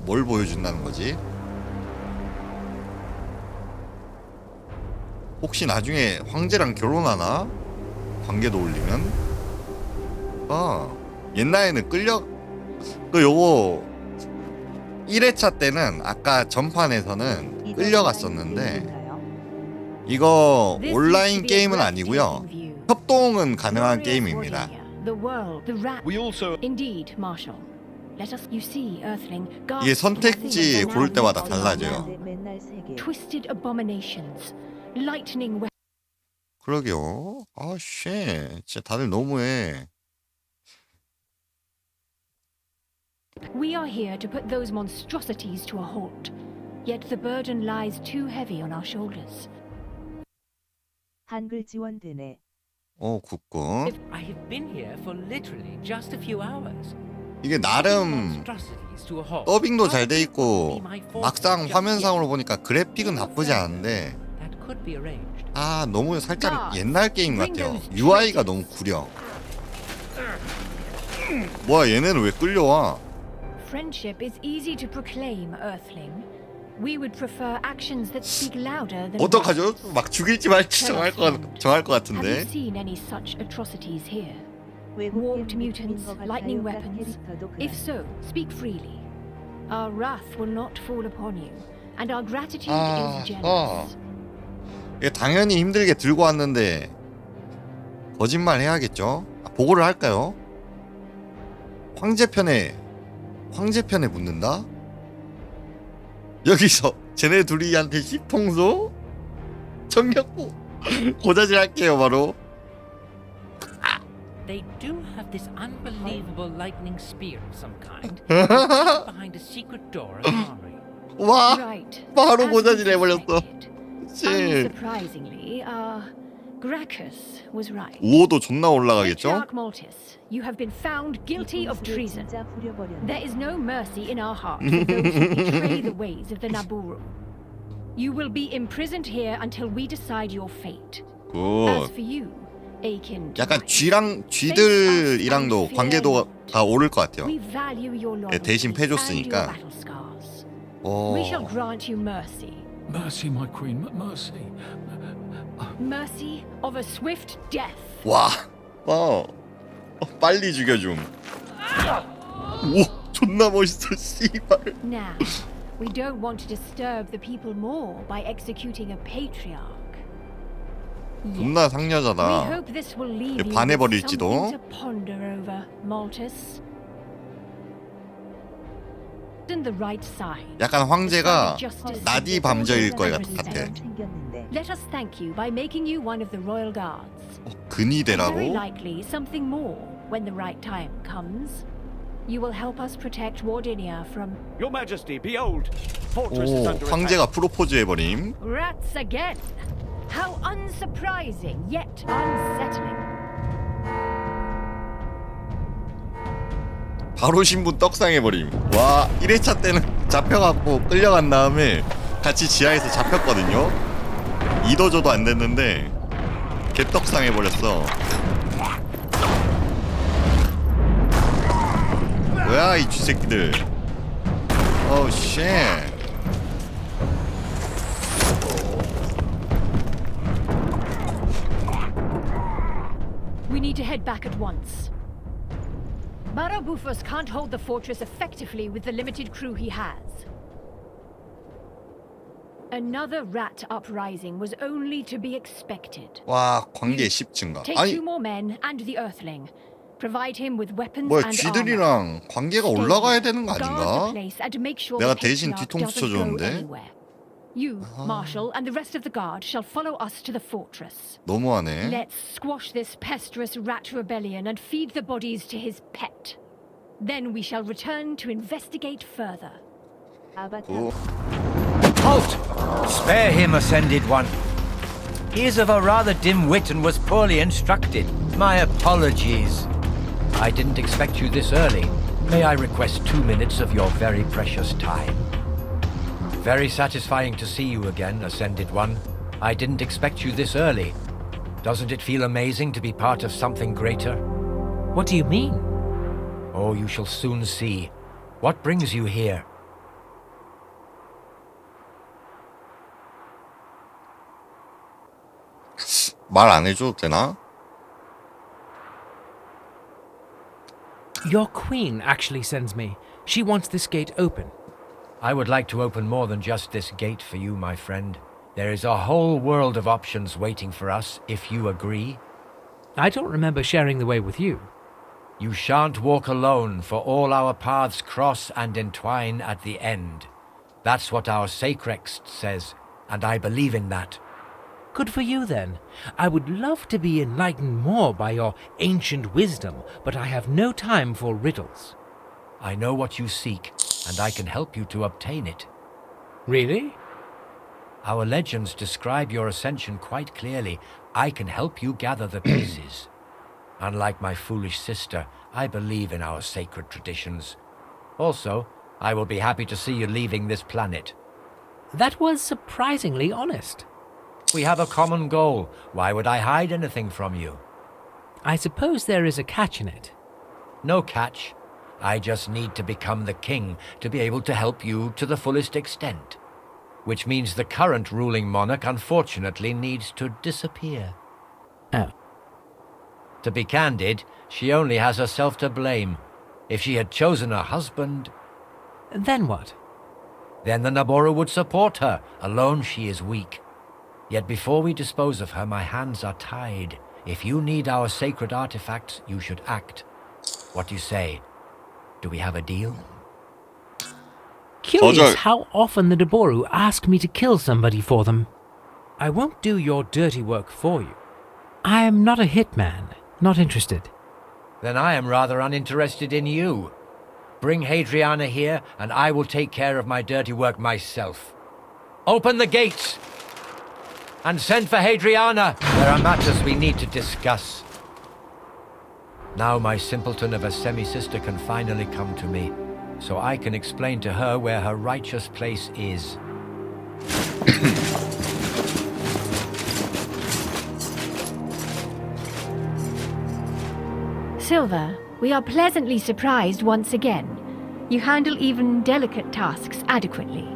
뭘 보여준다는 거지? 혹시 나중에 황제랑 결혼하나? 관계도 올리면? 옛날에는 요거 1회차 때는 아까 전판에서는 끌려갔었는데 이거 온라인 게임은 아니고요. 협동은 가능한 게임입니다. 이게 선택지 고를 때마다 달라져요. 그러게요. 진짜 다들 너무해. We are here to put those monstrosities to a halt. Yet the burden lies too heavy on our shoulders. 한글 지원되네. 국군. I have been here for literally just a few hours. 이게 나름 더빙도 잘 돼 있고 막상 화면상으로 보니까 그래픽은 나쁘지 않은데 너무 살짝 옛날 게임 같아요. UI가 너무 구려. 뭐야 얘네는 왜 끌려와? Friendship is easy to proclaim, Earthling. We would prefer actions that speak louder than 어떡하죠? 막 죽일지 말지 정할 것 Have 같은데. you seen any such atrocities here? Warped mutants, lightning weapons? If so, speak freely. Our wrath will not fall upon you, and our gratitude is generous. 이게 당연히 힘들게 들고 왔는데 거짓말 해야겠죠? 보고를 할까요? 황제편에 붙는다? 여기서 쟤네 둘이한테 시통소? 전력고 고자질 할게요 바로. They do have this unbelievable lightning spear of some kind behind a secret door of armory. 와 Right. 바로 As we 고자질 해버렸어. suspected. Unsurprisingly, Gracchus was right. 우호도 존나 올라가겠죠? Patriarch Maltus, you have been found guilty of treason. 진짜 후려버렸네. There is no mercy in our heart for those who betray the ways of the Naburu. You will be imprisoned here until we decide your fate. As 굿. for you, Akin, 약간 쥐들이랑도 관계도가 오를 것 같아요. we value your loyalty 대신 and your 패줬으니까. battle scars. 오. We shall grant you mercy. Mercy, my queen, mercy. Mercy of a swift death. 와, 빨리 죽여줌. 오, 존나 멋있어, 씨발. Now, we don't want to disturb the people more by executing a patriarch. 존나 We 상여자다. hope this will leave you with 반해버릴지도. something to ponder over, Maltus. On the right side. 약간 황제가 나디 밤저일 것 같아. 생겼는데. Let us thank you by making you one of the royal guards. 근이 Very 되라고? likely something more when the right time comes. You will help us protect Wardinia from Your Majesty, behold! Fortress is 오, under 황제가 attack. 프로포즈 해버림. rats again. How unsurprising yet unsettling. 바로 신분 떡상해버림. 와, 1회차 때는 잡혀갖고 끌려간 다음에 같이 지하에서 잡혔거든요. 이도저도 안 됐는데 개떡상해버렸어. 뭐야 이 쥐새끼들. 어우 쉣. We need to head back at once. Barabufus can't hold the fortress effectively with the limited crew he has. Another rat uprising was only to be expected. 와, 관계 10 증가. Take 아니 two more men and the Earthling. Provide him with weapons 뭐야 and armor. 쥐들이랑 관계가 올라가야 되는 거 Guard the 아닌가? place and make sure 내가 the 대신 patriarch 뒤통수 doesn't go 쳐줬는데? anywhere. You, Marshal, and the rest of the guard shall follow us to the fortress. 너무하네. Let's squash this pesterouous rat rebellion and feed the bodies to his pet. Then we shall return to investigate further. 아바타. 오, Halt! Spare him, Ascended One. He is of a rather dim wit and was poorly instructed. My apologies. I didn't expect you this early. May I request 2 minutes of your very precious time? Very satisfying to see you again, Ascended One. I didn't expect you this early. Doesn't it feel amazing to be part of something greater? What do you mean? Oh, you shall soon see. What brings you here? 말 안 해줘도 되나? Your queen actually sends me. She wants this gate open. I would like to open more than just this gate for you, my friend. There is a whole world of options waiting for us, if you agree. I don't remember sharing the way with you. You shan't walk alone, for all our paths cross and entwine at the end. That's what our sacrext says, and I believe in that. Good for you, then. I would love to be enlightened more by your ancient wisdom, but I have no time for riddles. I know what you seek, and I can help you to obtain it. Really? Our legends describe your ascension quite clearly. I can help you gather the pieces. Unlike my foolish sister, I believe in our sacred traditions. Also, I will be happy to see you leaving this planet. That was surprisingly honest. We have a common goal. Why would I hide anything from you? I suppose there is a catch in it. No catch. I just need to become the king to be able to help you to the fullest extent. Which means the current ruling monarch unfortunately needs to disappear. Oh. To be candid, she only has herself to blame. If she had chosen a husband... Then what? Then the Naboru would support her. Alone she is weak. Yet before we dispose of her, my hands are tied. If you need our sacred artifacts, you should act. What do you say? Do we have a deal? Curious how often the Naboru ask me to kill somebody for them. I won't do your dirty work for you. I am not a hitman. Not interested. Then I am rather uninterested in you. Bring Hadriana here, and I will take care of my dirty work myself. Open the gates! And send for Hadriana! There are matters we need to discuss. Now my simpleton of a semi-sister can finally come to me, so I can explain to her where her righteous place is. Silver, we are pleasantly surprised once again. You handle even delicate tasks adequately.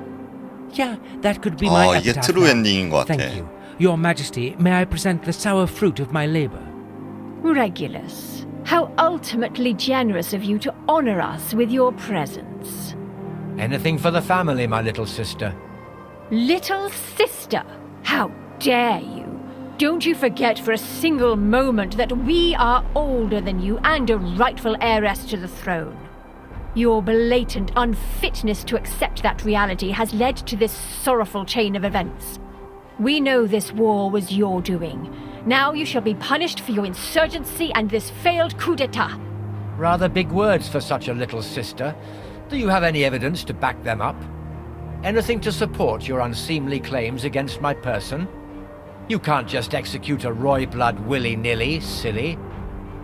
Yeah, that could be my 이게 epitaph 트루 now. 엔딩인 것 같아. Thank you. Your Majesty, may I present the sour fruit of my labor? Regulus, how ultimately generous of you to honor us with your presence. Anything for the family, my little sister. Little sister, how dare you? Don't you forget for a single moment that we are older than you and a rightful heiress to the throne. Your blatant unfitness to accept that reality has led to this sorrowful chain of events. We know this war was your doing. Now you shall be punished for your insurgency and this failed coup d'etat. Rather big words for such a little sister. Do you have any evidence to back them up? Anything to support your unseemly claims against my person? You can't just execute a roy blood willy-nilly, silly.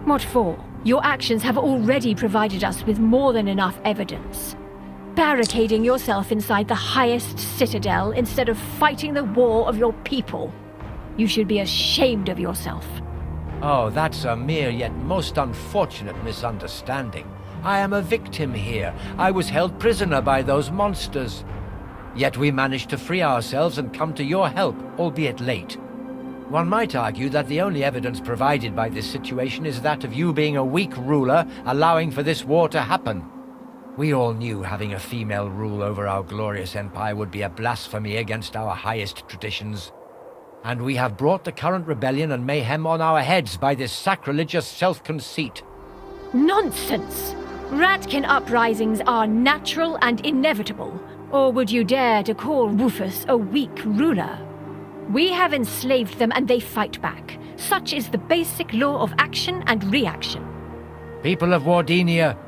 What for? Your actions have already provided us with more than enough evidence. Barricading yourself inside the highest citadel instead of fighting the war of your people. You should be ashamed of yourself. Oh, that's a mere yet most unfortunate misunderstanding. I am a victim here. I was held prisoner by those monsters. Yet we managed to free ourselves and come to your help, albeit late. One might argue that the only evidence provided by this situation is that of you being a weak ruler, allowing for this war to happen. We all knew having a female rule over our glorious empire would be a blasphemy against our highest traditions. And we have brought the current rebellion and mayhem on our heads by this sacrilegious self-conceit. Nonsense! Ratkin uprisings are natural and inevitable. Or would you dare to call Rufus a weak ruler? We have enslaved them and they fight back. Such is the basic law of action and reaction. People of Wardinia,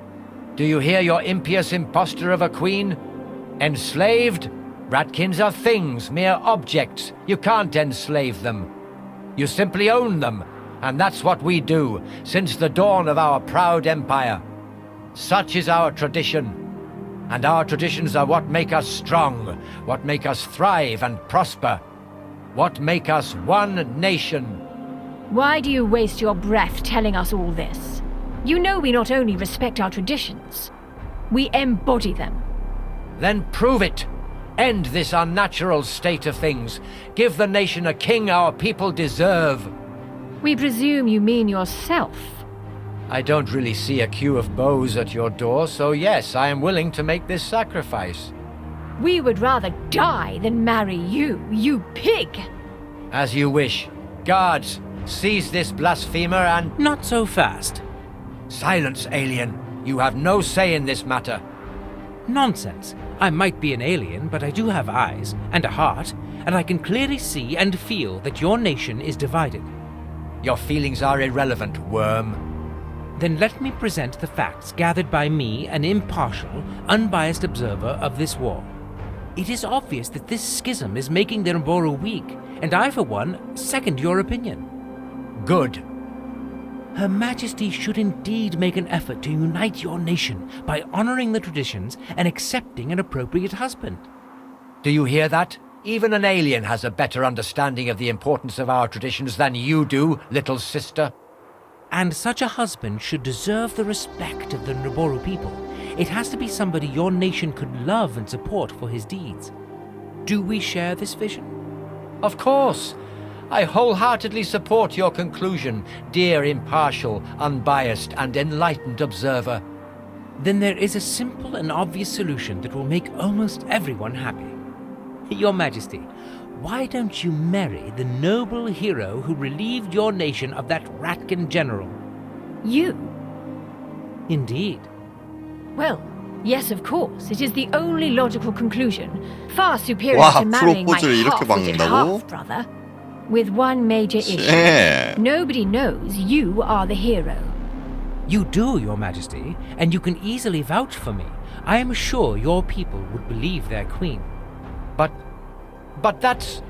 do you hear your impious impostor of a queen? Enslaved? Ratkins are things, mere objects. You can't enslave them. You simply own them, and that's what we do, since the dawn of our proud empire. Such is our tradition. And our traditions are what make us strong, what make us thrive and prosper, what make us one nation. Why do you waste your breath telling us all this? You know we not only respect our traditions, we embody them. Then prove it. End this unnatural state of things. Give the nation a king our people deserve. We presume you mean yourself. I don't really see a queue of bows at your door, so yes, I am willing to make this sacrifice. We would rather die than marry you, you pig! As you wish. Guards, seize this blasphemer and... Not so fast. Silence, alien. You have no say in this matter. Nonsense. I might be an alien, but I do have eyes and a heart, and I can clearly see and feel that your nation is divided. Your feelings are irrelevant, worm. Then let me present the facts gathered by me, an impartial, unbiased observer of this war. It is obvious that this schism is making the Naboru weak, and I, for one, second your opinion. Good. Her Majesty should indeed make an effort to unite your nation by honoring the traditions and accepting an appropriate husband. Do you hear that? Even an alien has a better understanding of the importance of our traditions than you do, little sister. And such a husband should deserve the respect of the Naboru people. It has to be somebody your nation could love and support for his deeds. Do we share this vision? Of course. I wholeheartedly support your conclusion, dear impartial, unbiased, and enlightened observer. Then there is a simple and obvious solution that will make almost everyone happy. Your Majesty, why don't you marry the noble hero who relieved your nation of that Ratkin general? You? Indeed. Well, yes, of course. It is the only logical conclusion. Far superior 와, to marrying my 프로포즈를 이렇게 half-witted 박는다고? half-brother. With one major issue. 쉣. Nobody knows you are the hero. You do, Your Majesty, and you can easily vouch for me. I am sure your people would believe their queen. But that's...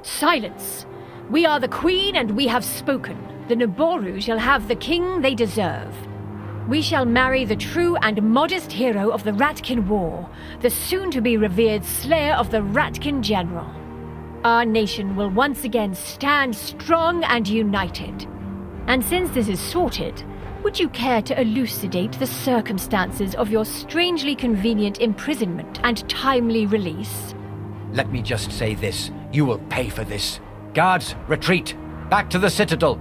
Silence! We are the queen and we have spoken. The Naboru shall have the king they deserve. We shall marry the true and modest hero of the Ratkin War, the soon-to-be revered slayer of the Ratkin general. Our nation will once again stand strong and united. And since this is sorted, would you care to elucidate the circumstances of your strangely convenient imprisonment and timely release? Let me just say this. You will pay for this. Guards, retreat! Back to the citadel!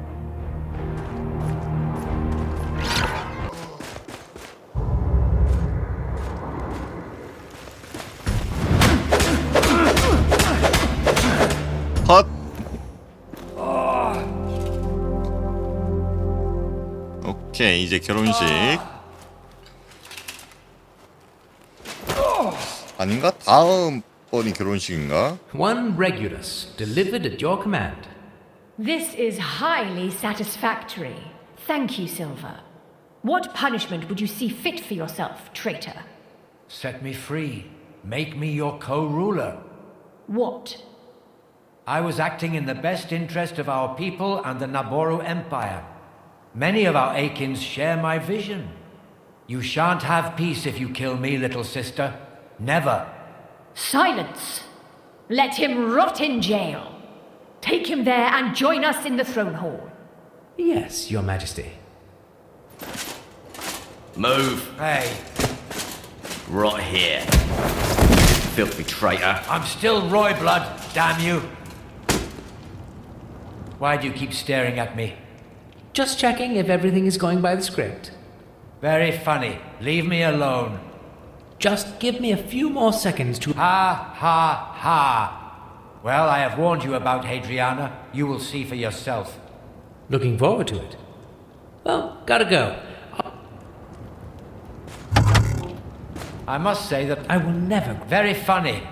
컷. 오케이, 이제 결혼식. 아닌가? 다음 번이 결혼식인가? One Regulus, delivered at your command. This is highly satisfactory. Thank you, Silver. What punishment would you see fit for yourself, traitor? Set me free. Make me your co-ruler. What? I was acting in the best interest of our people and the Naboru Empire. Many of our Akins share my vision. You shan't have peace if you kill me, little sister. Never. Silence! Let him rot in jail. Take him there and join us in the throne hall. Yes, Your Majesty. Move. Hey, Right here. Filthy traitor. I'm still Roy Blood, damn you. Why do you keep staring at me? Just checking if everything is going by the script. Very funny. Leave me alone. Just give me a few more seconds to... Ha, ha, ha. Well, I have warned you about Hadriana. You will see for yourself. Looking forward to it. Well, gotta go. I must say that I will never... very funny.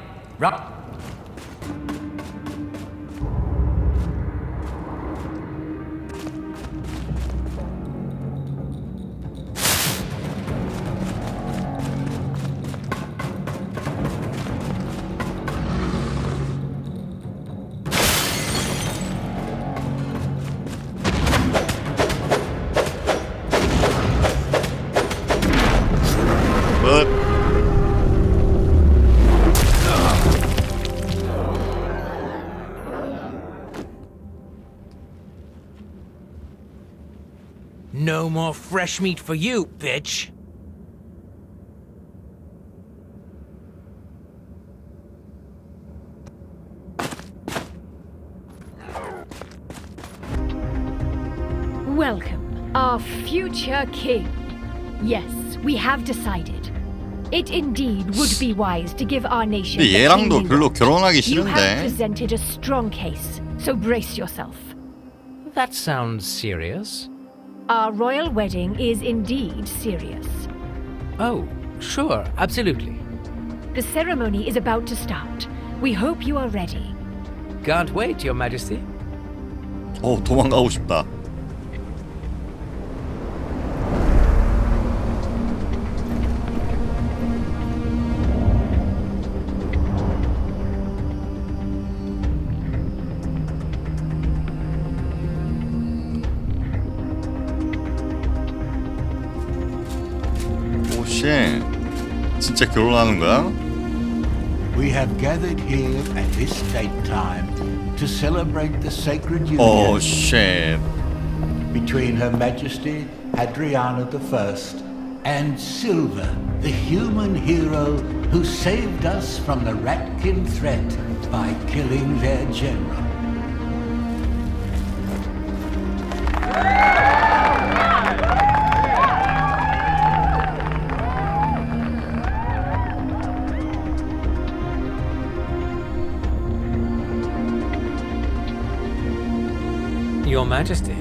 끝. No more fresh meat for you, bitch. Welcome, our future king. Yes, we have decided. It indeed would be wise to give our nation 근데 the 얘랑도 king we 별로 want. 결혼하기 You have 싫은데. presented a strong case, so brace yourself. That sounds serious. Our royal wedding is indeed serious. Oh, sure, absolutely. The ceremony is about to start. We hope you are ready. Can't wait, Your Majesty. 도망가고 싶다. 오씨, 진짜 결혼하는 거야? We have gathered here at this date time to celebrate the sacred union Oh shit. between Her Majesty Adriana I and Silver, the human hero who saved us from the Ratkin threat by killing their general. Your Majesty,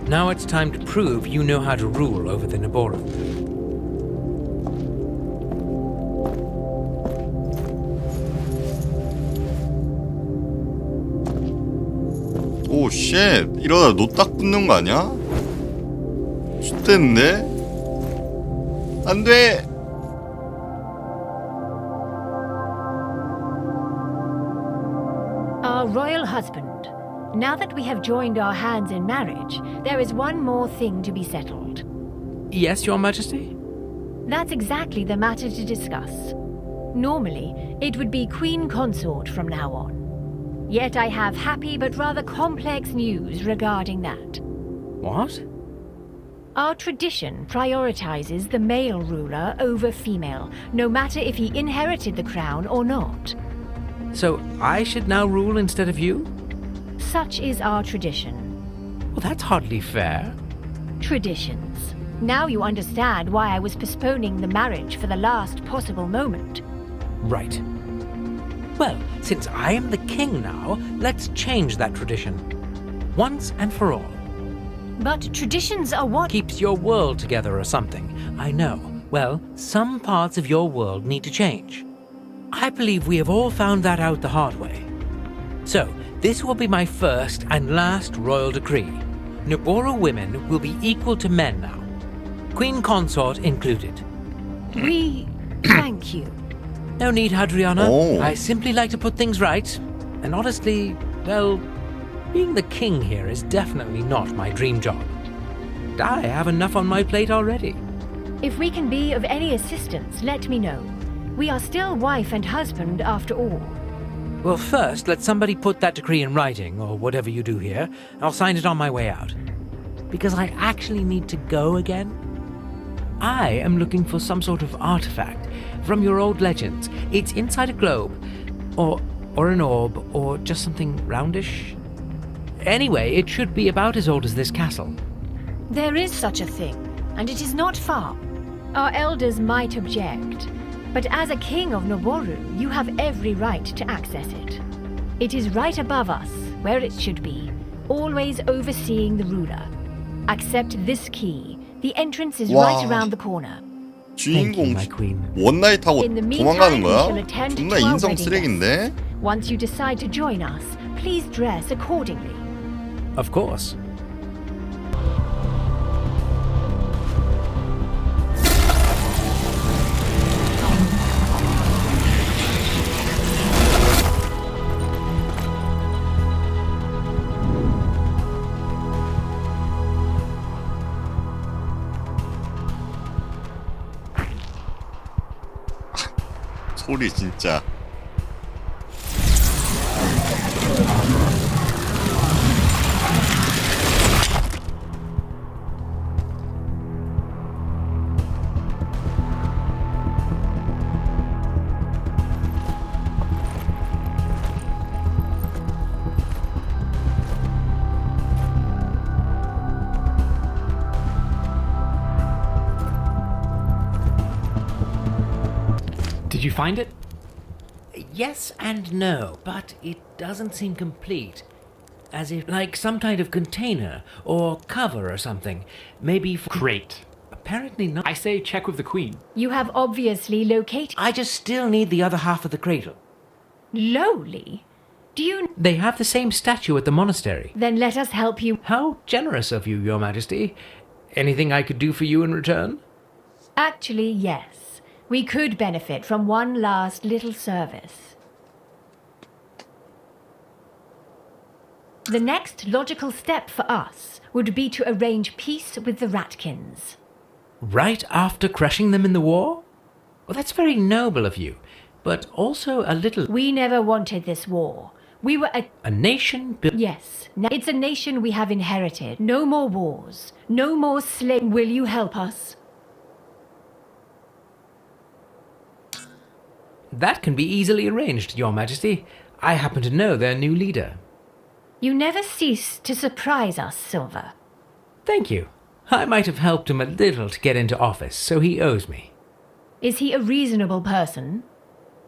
now it's time to prove you know how to rule over the Naboru. 오 쉣. 이러다 노딱 붙는 거 아니야? 좆됐는데? 안돼. Our royal husband, now that we have joined our hands in marriage, there is one more thing to be settled. Yes, Your Majesty? That's exactly the matter to discuss. Normally, it would be Queen Consort from now on. Yet I have happy but rather complex news regarding that. What? Our tradition prioritizes the male ruler over female, no matter if he inherited the crown or not. So I should now rule instead of you? Such is our tradition. Well, that's hardly fair. Traditions. Now you understand why I was postponing the marriage for the last possible moment. Right. Well, since I am the king now, let's change that tradition. Once and for all. But traditions are what... Keeps your world together or something. I know. Well, some parts of your world need to change. I believe we have all found that out the hard way. So, this will be my first and last royal decree. Naboru women will be equal to men now. Queen Consort included. We thank you. No need, Hadriana. Oh. I simply like to put things right. And honestly, well, being the king here is definitely not my dream job. I have enough on my plate already. If we can be of any assistance, let me know. We are still wife and husband after all. Well, first, let somebody put that decree in writing, or whatever you do here. I'll sign it on my way out. Because I actually need to go again. I am looking for some sort of artifact from your old legends. It's inside a globe, or an orb, or just something roundish. Anyway, it should be about as old as this castle. There is such a thing, and it is not far. Our elders might object, but as a king of Naboru, you have every right to access it. It is right above us, where it should be, always overseeing the ruler. Accept this key. The entrance is right around the corner. Thank you, 주인공 my queen. 원나잇 타고 In the 도망가는 meantime, we 거야? shall attend 존나 to our 인성 wedding 쓰레기인데? guests. Once you decide to join us, please dress accordingly. Of course. 소리 진짜. Did you find it? Yes and no, but it doesn't seem complete. As if like some kind of container or cover or something. Maybe for... Great. Apparently not. I say check with the Queen. You have obviously located... I just still need the other half of the cradle. Lowly? Do you... They have the same statue at the monastery. Then let us help you. How generous of you, Your Majesty. Anything I could do for you in return? Actually, yes. We could benefit from one last little service. The next logical step for us would be to arrange peace with the Ratkins. Right after crushing them in the war? Well, that's very noble of you, but also a little... We never wanted this war. We were a nation built... Yes, it's a nation we have inherited. No more wars. No more slavery. Will you help us? That can be easily arranged, Your Majesty. I happen to know their new leader. You never cease to surprise us, Silver. Thank you. I might have helped him a little to get into office, so he owes me. Is he a reasonable person?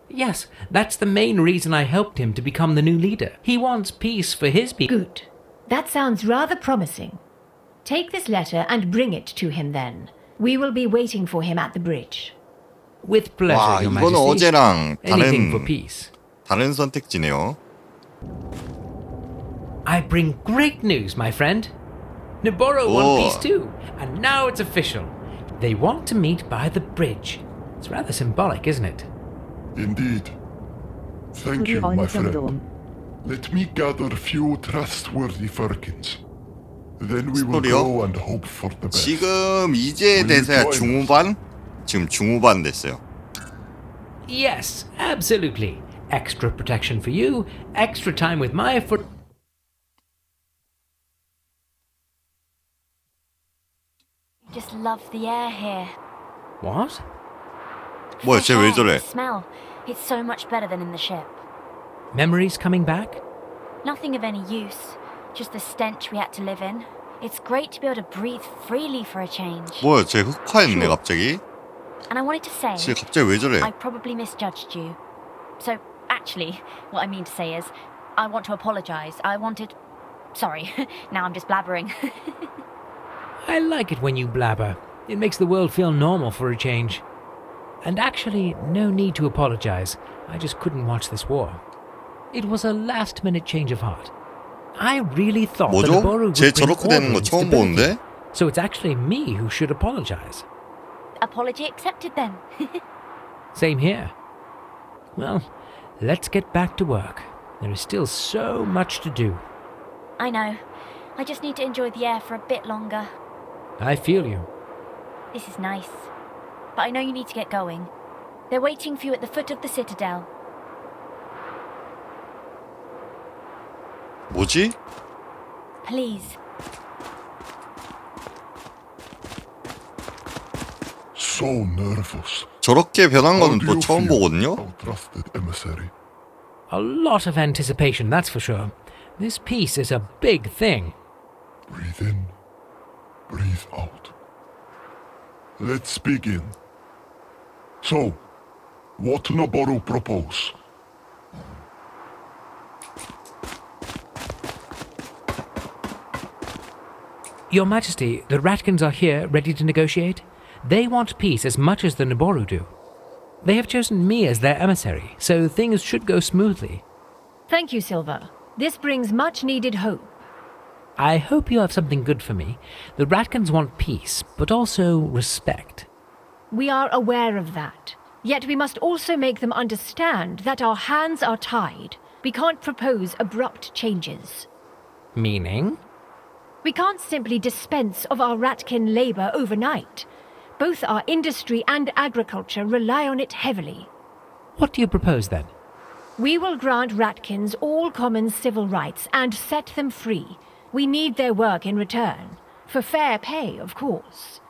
Yes, that's the main reason I helped him to become the new leader. He wants peace for his people. Good. That sounds rather promising. Take this letter and bring it to him then. We will be waiting for him at the bridge. With pleasure, 와, Your 이거는 Majesty. 어제랑 Anything for peace. 다른 선택지네요. I bring great news, my friend. Noboro won peace too, and now it's official. They want to meet by the bridge. It's rather symbolic, isn't it? Indeed. Thank you, my friend. Let me gather a few trustworthy firkins. Then we will go and hope for the best. 지금 이제 대사야 중후반? 지금 중후반 됐어요. Yes, absolutely. Extra protection for you, extra time with my foot. Just love the air here. What? 뭐야, 쟤 왜 저래? The smell. It's so much better than in the ship. Memories coming back? Nothing of any use. Just the stench we had to live in. It's great to be able to breathe freely for a change. 뭐야, 쟤 흑화했네 갑자기? And I wanted to say, 쟤 갑자기 왜 저래? I probably misjudged you. So, actually, what I mean to say is, I want to apologize. Sorry, now I'm just blabbering. I like it when you blabber. It makes the world feel normal for a change. And actually, no need to apologize. I just couldn't watch this war. It was a last-minute change of heart. I really thought that Noboro would 쟤 bring 저렇게 되는 거 order and 처음 stability. 보는데? So it's actually me who should apologize. Apology accepted then. Same here. Well, let's get back to work. There is still so much to do. I know. I just need to enjoy the air for a bit longer. I feel you. This is nice. But I know you need to get going. They're waiting for you at the foot of the citadel. 뭐지? Please. So nervous. 저렇게 변한 거는 How do 또 you 처음 feel, 보거든요? our trusted emissary? A lot of anticipation, that's for sure. This piece is a big thing. Breathe in, breathe out. Let's begin. So, what Noboro propose? Your Majesty, the Ratkins are here, ready to negotiate. They want peace as much as the Noboro do. They have chosen me as their emissary, so things should go smoothly. Thank you, Silver. This brings much-needed hope. I hope you have something good for me. The Ratkins want peace, but also respect. We are aware of that. Yet we must also make them understand that our hands are tied. We can't propose abrupt changes. Meaning? We can't simply dispense of our Ratkin labor overnight. Both our industry and agriculture rely on it heavily. What do you propose then? We will grant Ratkins all common civil rights and set them free. We need their work in return. For fair pay, of course.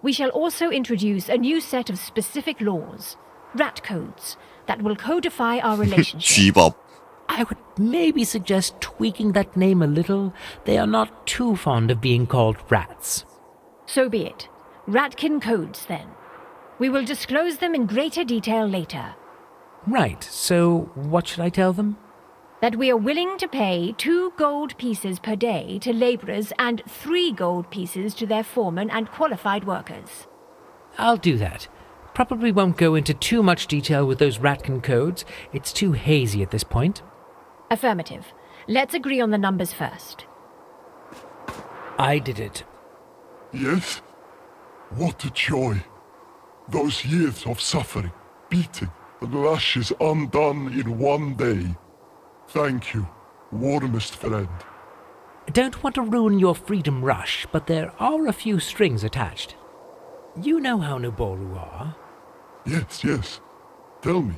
We shall also introduce a new set of specific laws, rat codes, that will codify our relationship. 쥐밥. I would maybe suggest tweaking that name a little. They are not too fond of being called rats. So be it. Ratkin codes, then. We will disclose them in greater detail later. Right, so what should I tell them? That we are willing to pay 2 gold pieces per day to labourers and 3 gold pieces to their foremen and qualified workers. I'll do that. Probably won't go into too much detail with those Ratkin codes. It's too hazy at this point. Affirmative. Let's agree on the numbers first. I did it. Yes? What a joy. Those years of suffering, beating, and lashes undone in one day. Thank you, warmest friend. Don't want to ruin your freedom rush, but there are a few strings attached. You know how Noboru are. Yes. Tell me.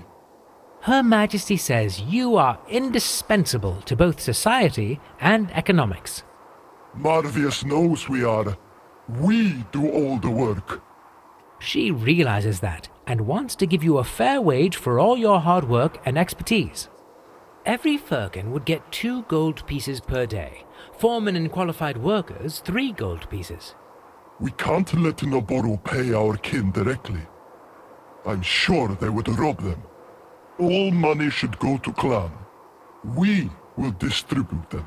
Her Majesty says you are indispensable to both society and economics. Marvius knows we are. We do all the work. She realizes that and wants to give you a fair wage for all your hard work and expertise. Every Firkin would get 2 gold pieces per day. Foremen and qualified workers, 3 gold pieces. We can't let Noboru pay our kin directly. I'm sure they would rob them. All money should go to clan. We will distribute them.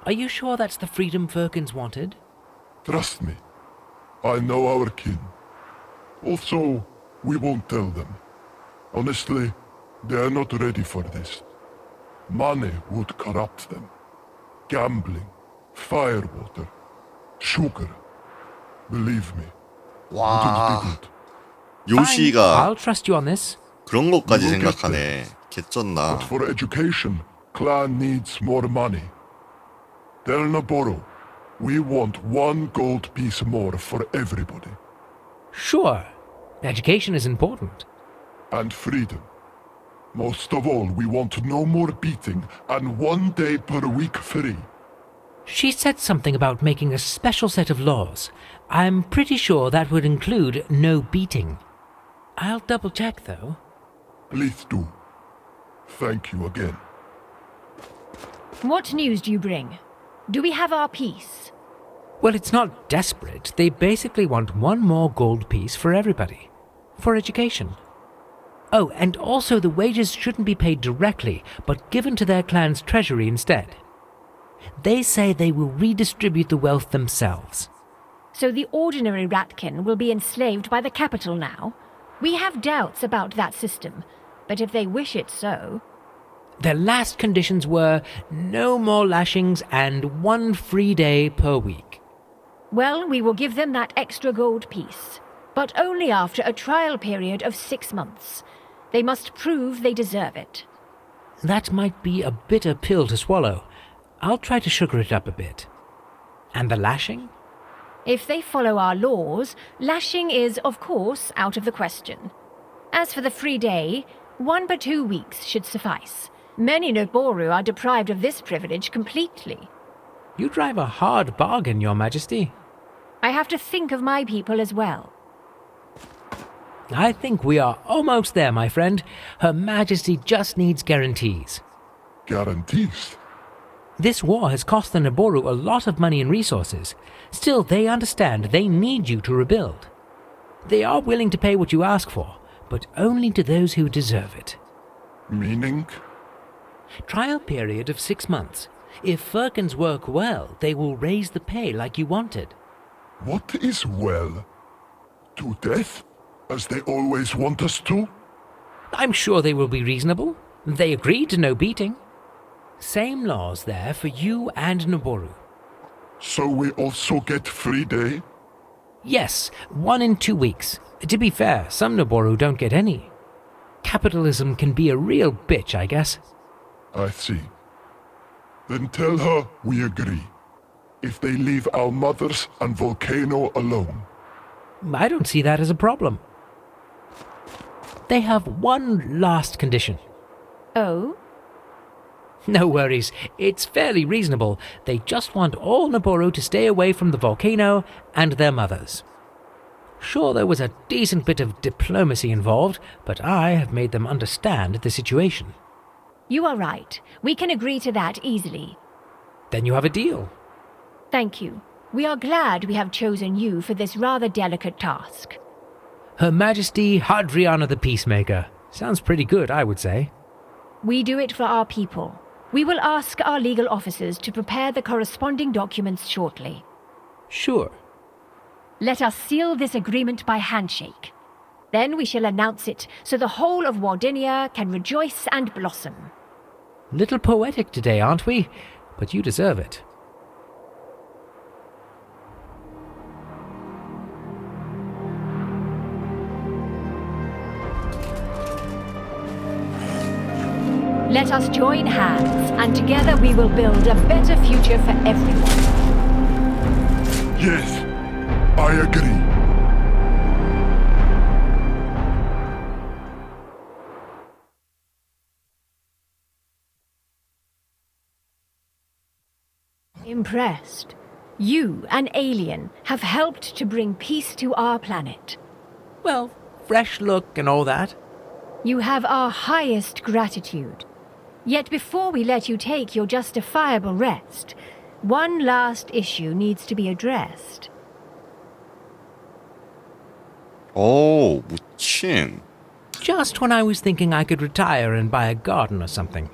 Are you sure that's the freedom Firkins wanted? Trust me. I know our kin. Also, we won't tell them. Honestly, they are not ready for this. Money would corrupt them. Gambling, firewater, sugar. Believe me. 와, wouldn't be good. 요시가 I'll trust you on this. 그런 것까지 You will get 생각하네. 개쩐나. But for education, clan needs more money. Tell Noboru, we want 1 gold piece more for everybody. Sure. Education is important. And freedom. Most of all, we want no more beating and 1 day per week free. She said something about making a special set of laws. I'm pretty sure that would include no beating. I'll double check though. Please do. Thank you again. What news do you bring? Do we have our piece? Well, it's not desperate. They basically want 1 more gold piece for everybody. For education. Oh, and also the wages shouldn't be paid directly, but given to their clan's treasury instead. They say they will redistribute the wealth themselves. So the ordinary Ratkin will be enslaved by the capital now? We have doubts about that system, but if they wish it so... Their last conditions were no more lashings and 1 free day per week. Well, we will give them that extra gold piece, but only after a trial period of 6 months. They must prove they deserve it. That might be a bitter pill to swallow. I'll try to sugar it up a bit. And the lashing? If they follow our laws, lashing is, of course, out of the question. As for the free day, 1 per 2 weeks should suffice. Many Noboru are deprived of this privilege completely. You drive a hard bargain, Your Majesty. I have to think of my people as well. I think we are almost there, my friend. Her Majesty just needs guarantees. Guarantees? This war has cost the Noboru a lot of money and resources. Still, they understand they need you to rebuild. They are willing to pay what you ask for, but only to those who deserve it. Meaning? Trial period of 6 months. If Firkins work well, they will raise the pay like you wanted. What is well? To death? As they always want us to? I'm sure they will be reasonable. They agreed to no beating. Same laws there for you and Noboru. So we also get free day? Yes, 1 in 2 weeks. To be fair, some Noboru don't get any. Capitalism can be a real bitch, I guess. I see. Then tell her we agree. If they leave our mothers and Volcano alone. I don't see that as a problem. They have 1 last condition. Oh? No worries, it's fairly reasonable. They just want all Noboru to stay away from the volcano and their mothers. Sure, there was a decent bit of diplomacy involved, but I have made them understand the situation. You are right. We can agree to that easily. Then you have a deal. Thank you. We are glad we have chosen you for this rather delicate task. Her Majesty Hadriana the Peacemaker. Sounds pretty good, I would say. We do it for our people. We will ask our legal officers to prepare the corresponding documents shortly. Sure. Let us seal this agreement by handshake. Then we shall announce it so the whole of Wardinia can rejoice and blossom. Little poetic today, aren't we? But you deserve it. Let us join hands, and together we will build a better future for everyone. Yes, I agree. Impressed. You, an alien, have helped to bring peace to our planet. Well, fresh look and all that. You have our highest gratitude. Yet before we let you take your justifiable rest, one last issue needs to be addressed. 오, 무친. Just when I was thinking I could retire and buy a garden or something.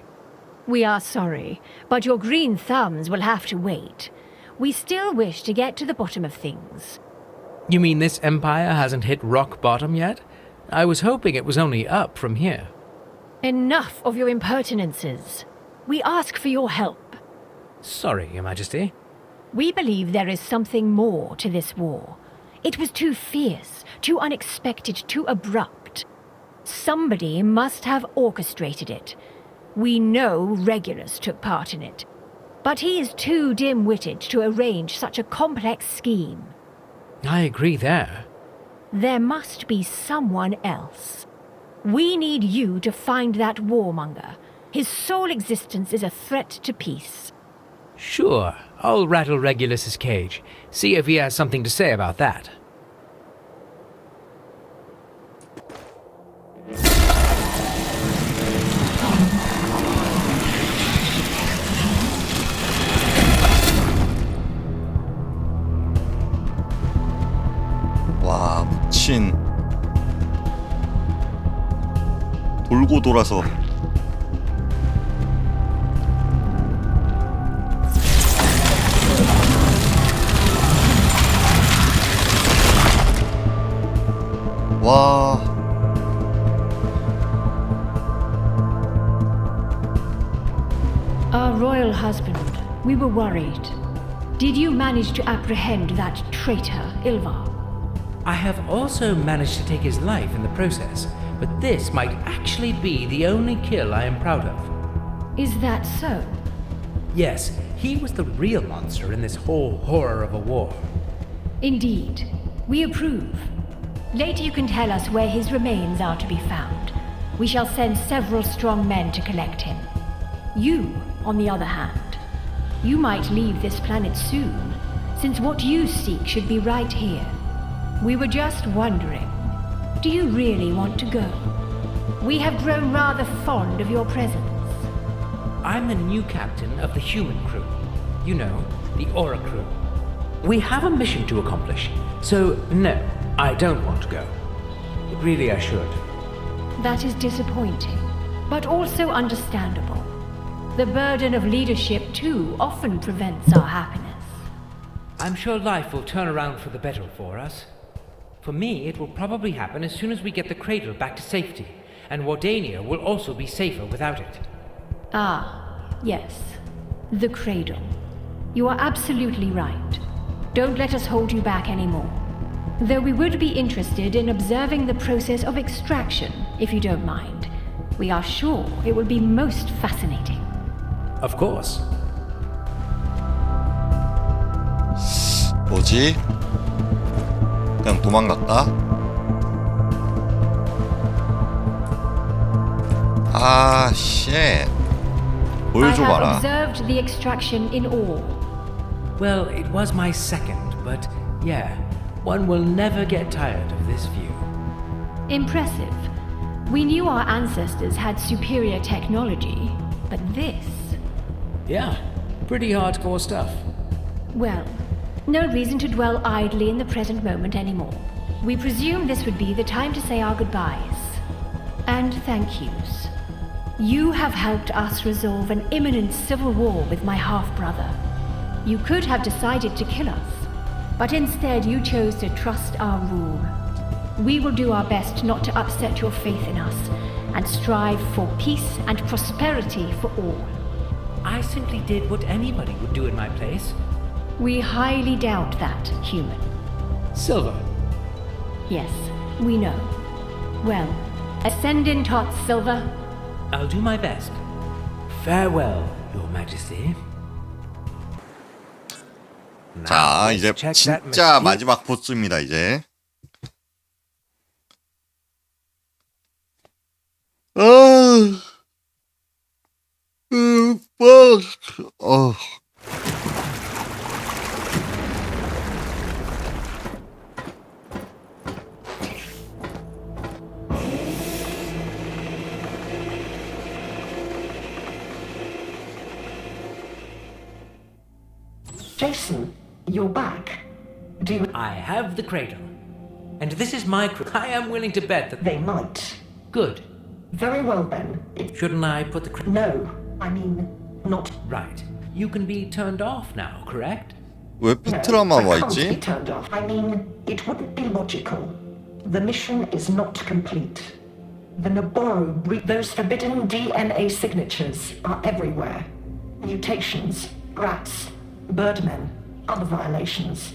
We are sorry, but your green thumbs will have to wait. We still wish to get to the bottom of things. You mean this empire hasn't hit rock bottom yet? I was hoping it was only up from here. Enough of your impertinences. We ask for your help. Sorry, Your Majesty. We believe there is something more to this war. It was too fierce, too unexpected, too abrupt. Somebody must have orchestrated it. We know Regulus took part in it. But he is too dim-witted to arrange such a complex scheme. I agree there. There must be someone else. We need you to find that warmonger. His sole existence is a threat to peace. Sure, I'll rattle Regulus's cage. See if he has something to say about that. 와, 무친. 돌고 돌아서. 와. Our royal husband, we were worried. Did you manage to apprehend that traitor, Ilvar? I have also managed to take his life in the process, but this might actually be the only kill I am proud of. Is that so? Yes, he was the real monster in this whole horror of a war. Indeed. We approve. Later you can tell us where his remains are to be found. We shall send several strong men to collect him. You, on the other hand, you might leave this planet soon, since what you seek should be right here. We were just wondering, do you really want to go? We have grown rather fond of your presence. I'm the new captain of the human crew. You know, the Oricru. We have a mission to accomplish, so no, I don't want to go. But really I should. That is disappointing, but also understandable. The burden of leadership, too, often prevents our happiness. I'm sure life will turn around for the better for us. For me, it will probably happen as soon as we get the cradle back to safety, and Wardania will also be safer without it. Ah, yes. The cradle. You are absolutely right. Don't let us hold you back anymore. Though we would be interested in observing the process of extraction, if you don't mind. We are sure it will be most fascinating. Of course. 뭐지? 그냥 도망갈까? 아, 쉣. I have 보여줘봐라. observed the extraction in all. Well, it was my second, but yeah, one will never get tired of this view. Impressive. We knew our ancestors had superior technology, but this... Yeah, pretty hardcore stuff. Well, no reason to dwell idly in the present moment anymore. We presume this would be the time to say our goodbyes. And thank yous. You have helped us resolve an imminent civil war with my half-brother. You could have decided to kill us, but instead you chose to trust our rule. We will do our best not to upset your faith in us, and strive for peace and prosperity for all. I simply did what anybody would do in my place. We highly doubt that, human. Silver. Yes, we know. Well, ascend in tots, Silver. I'll do my best. Farewell, Your Majesty. 자, 이제 진짜 마지막 보스입니다, 이제. Jason, you're back. Do you... I have the cradle. And this is my crew. I am willing to bet that They might. Good. Very well then. Shouldn't I put the cradle? No, I mean, not... Right. You can be turned off now, correct? 왜 피트라만 No, 와 I can't be 있지? turned off. I mean, it wouldn't be logical. The mission is not complete. The Naboru those forbidden DNA signatures are everywhere. Mutations, rats, birdmen, other violations.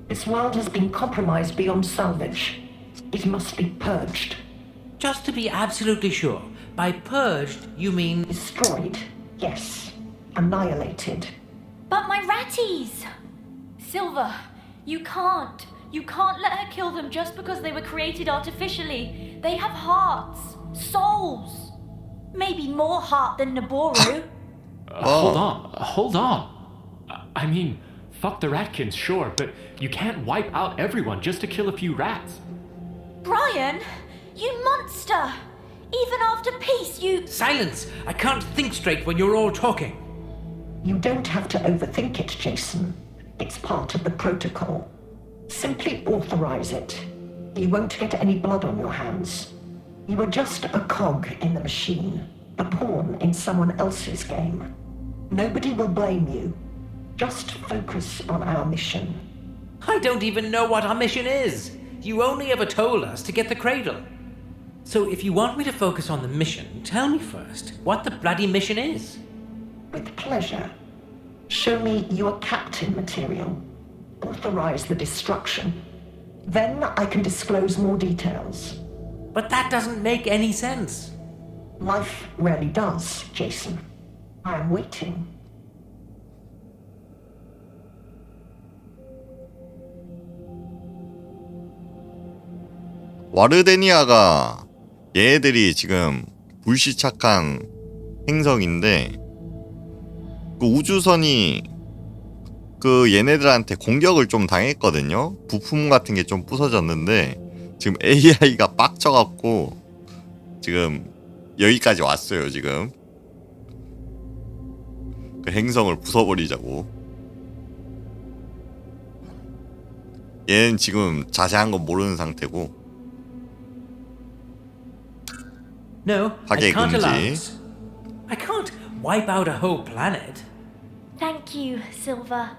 This world has been compromised beyond salvage. It must be purged. Just to be absolutely sure, by purged, you mean... Destroyed, yes. Annihilated. But my ratties! Silver, you can't. You can't let her kill them just because they were created artificially. They have hearts, souls. Maybe more heart than Naboru. Hold on. I mean, fuck the ratkins, sure, but you can't wipe out everyone just to kill a few rats. Brian, you monster! Even after peace, you... Silence! I can't think straight when you're all talking. You don't have to overthink it, Jason. It's part of the protocol. Simply authorize it. You won't get any blood on your hands. You are just a cog in the machine, a pawn in someone else's game. Nobody will blame you. Just focus on our mission. I don't even know what our mission is. You only ever told us to get the cradle. So if you want me to focus on the mission, tell me first what the bloody mission is. With pleasure. Show me your captain material. Authorize the destruction. Then I can disclose more details. But that doesn't make any sense. Life rarely does, Jason. I am waiting. 와르데니아가 얘네들이 지금 불시착한 행성인데 그 우주선이 그 얘네들한테 공격을 좀 당했거든요. 부품 같은 게 좀 부서졌는데 지금 AI가 빡쳐갖고 지금 여기까지 왔어요. 지금 그 행성을 부숴버리자고. 얘는 지금 자세한 건 모르는 상태고. No, I 파괴 can't allow 금지. this. I can't wipe out a whole planet. Thank you, Silver.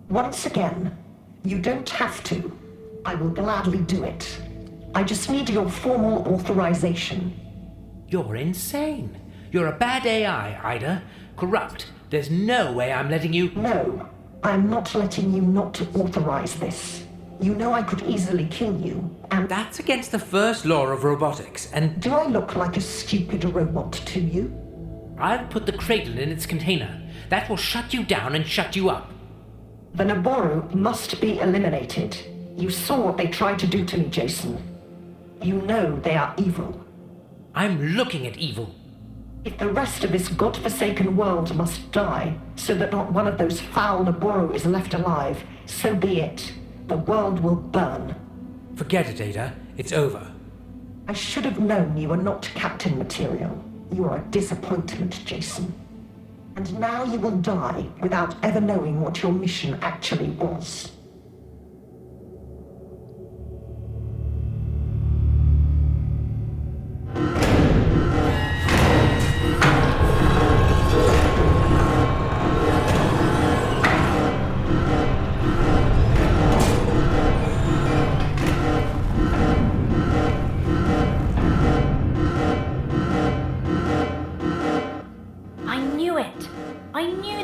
Once again, you don't have to. I will gladly do it. I just need your formal authorization. You're insane. You're a bad AI, Ida. Corrupt. There's no way I'm letting you... No, I'm not letting you not authorize this. You know I could easily kill you, and... That's against the first law of robotics, and... Do I look like a stupid robot to you? I'll put the cradle in its container. That will shut you down and shut you up. The Naboru must be eliminated. You saw what they tried to do to me, Jason. You know they are evil. I'm looking at evil. If the rest of this godforsaken world must die, so that not one of those foul Naboru is left alive, so be it. The world will burn. Forget it, Ada. It's over. I should have known you were not captain material. You are a disappointment, Jason. And now you will die without ever knowing what your mission actually was.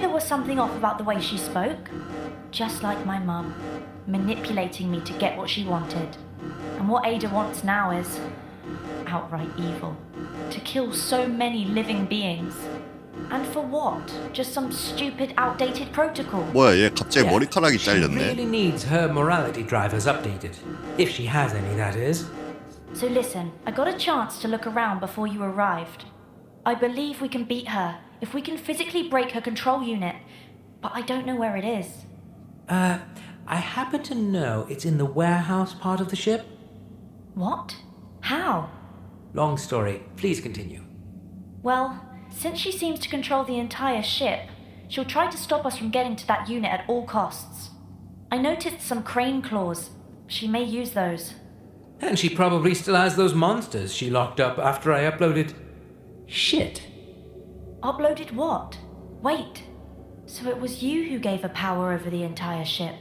there was something off about the way she spoke. Just like my mum, manipulating me to get what she wanted. And what Ada wants now is outright evil. To kill so many living beings. And for what? Just some stupid, outdated protocol. 뭐야, 얘 갑자기 머리카락이 She 잘렸네. really needs her morality drivers updated. If she has any, that is. So listen, I got a chance to look around before you arrived. I believe we can beat her if we can physically break her control unit, but I don't know where it is. I happen to know it's in the warehouse part of the ship. What? How? Long story. Please continue. Well, since she seems to control the entire ship, she'll try to stop us from getting to that unit at all costs. I noticed some crane claws. She may use those. And she probably still has those monsters she locked up after I uploaded... shit. Uploaded what? Wait. So it was you who gave her power over the entire ship?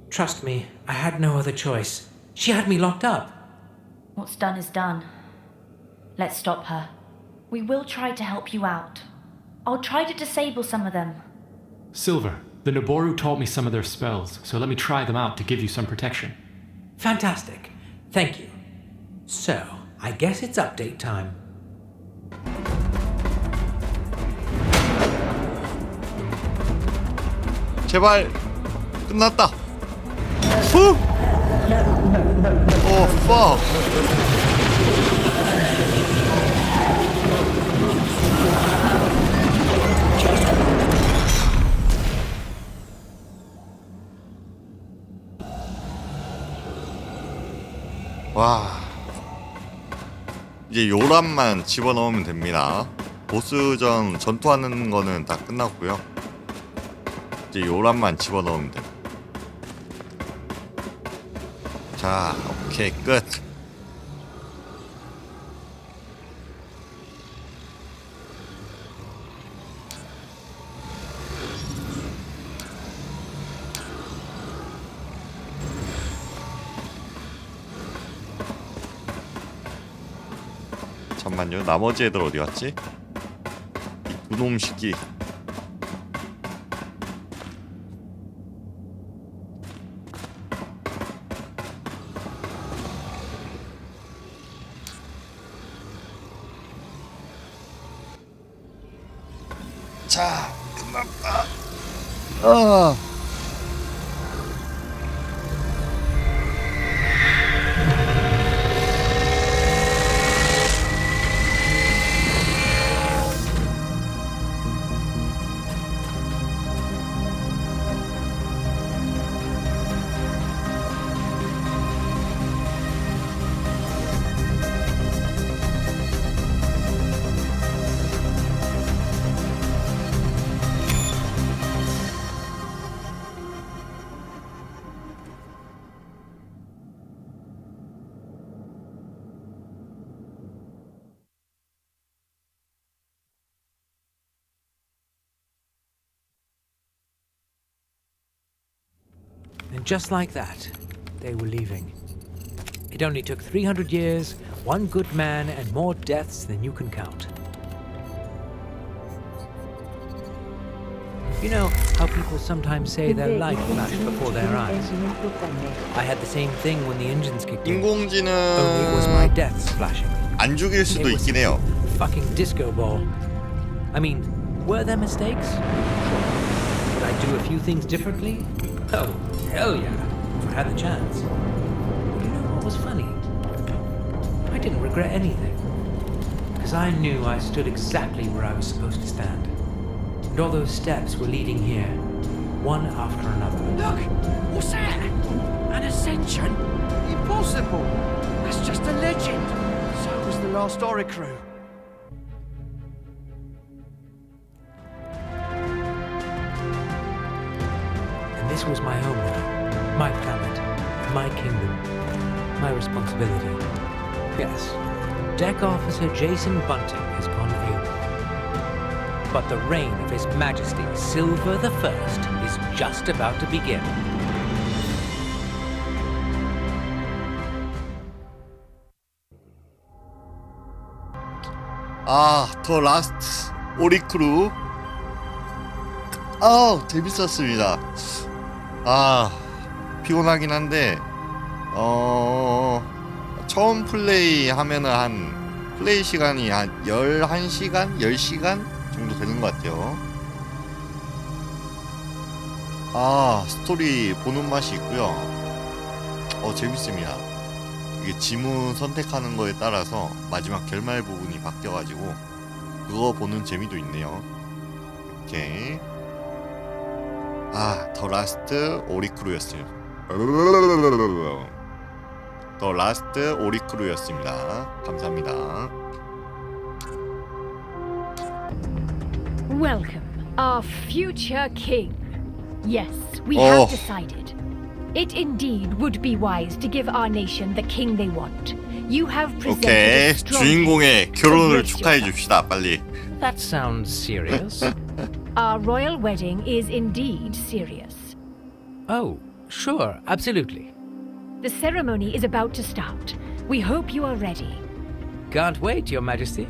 Trust me, I had no other choice. She had me locked up. What's done is done. Let's stop her. We will try to help you out. I'll try to disable some of them. Silver, the Naboru taught me some of their spells, so let me try them out to give you some protection. Fantastic. Thank you. So, I guess it's update time. 제발 끝났다. 후! 오, fuck. 와, 이제 요람만 집어넣으면 됩니다. 보스전 전투하는 거는 다 끝났고요. 이제 요람만 집어넣으면 됩니다. 자, 오케이, 끝. 잠만요, 나머지 애들 어디 갔지? 이 두놈 새끼. 자, 끝났다. And just like that, they were leaving. It only took 300 years, one good man, and more deaths than you can count. You know how people sometimes say their life flashed before their eyes? I had the same thing when the engines kicked in. 인공지능 Only it was my deaths flashing. 안 죽일 수도 It was 있긴 해요. fucking disco ball. I mean, were there mistakes? Sure. Would I do a few things differently? Oh, hell yeah, if I had the chance. But you know what was funny? I didn't regret anything. Because I knew I stood exactly where I was supposed to stand. And all those steps were leading here, one after another. Look! What's that? An ascension? Impossible! That's just a legend. So was the Last Oricru. This was my home now, my planet, my kingdom, my responsibility. Yes, Deck Officer Jason Bunting has gone AWOL. But the reign of His Majesty Silver the First is just about to begin. 더 라스트 오리크루 재밌었습니다. 피곤하긴 한데 처음 플레이 하면은 플레이 시간이 한 11시간? 10시간 정도 되는 것 같아요. 스토리 보는 맛이 있고요. 재밌습니다. 이게 지문 선택하는 거에 따라서 마지막 결말 부분이 바뀌어가지고 그거 보는 재미도 있네요. 이렇게 더 라스트 오리크루였어요. 더 라스트 오리크루였습니다. 감사합니다. Welcome, our future king. Yes, we have decided. It indeed would be wise to give our nation the king they want. You have presented a strong 주인공의 결혼을 축하해 줍시다, 빨리. That sounds serious. Our royal wedding is indeed serious. Oh, sure, absolutely. The ceremony is about to start. We hope you are ready. Can't wait, Your Majesty.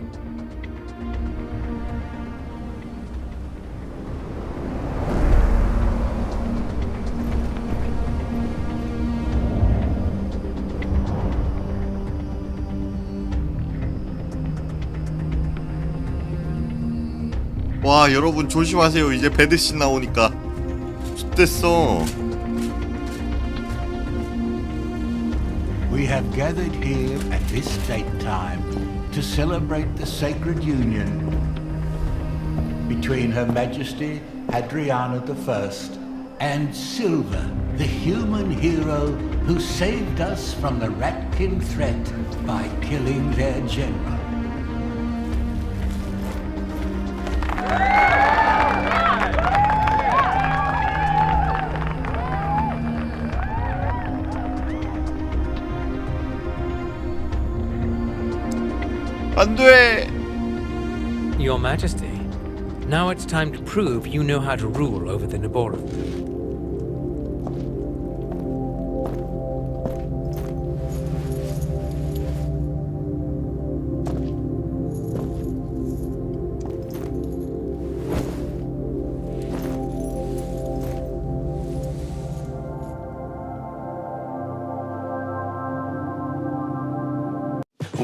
와, 여러분 조심하세요. 이제 배드씬 나오니까 됐어. We have gathered here at this date time to celebrate the sacred union between Her Majesty Adriana I and Silver, the human hero who saved us from the Ratkin threat by killing their general. 안 돼! Your Majesty, now it's time to prove you know how to rule over the Naboru.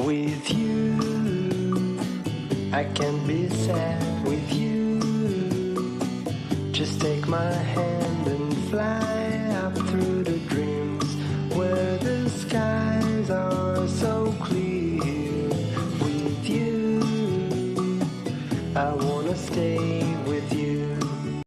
With you, I can be sad with you. Just take my hand and fly.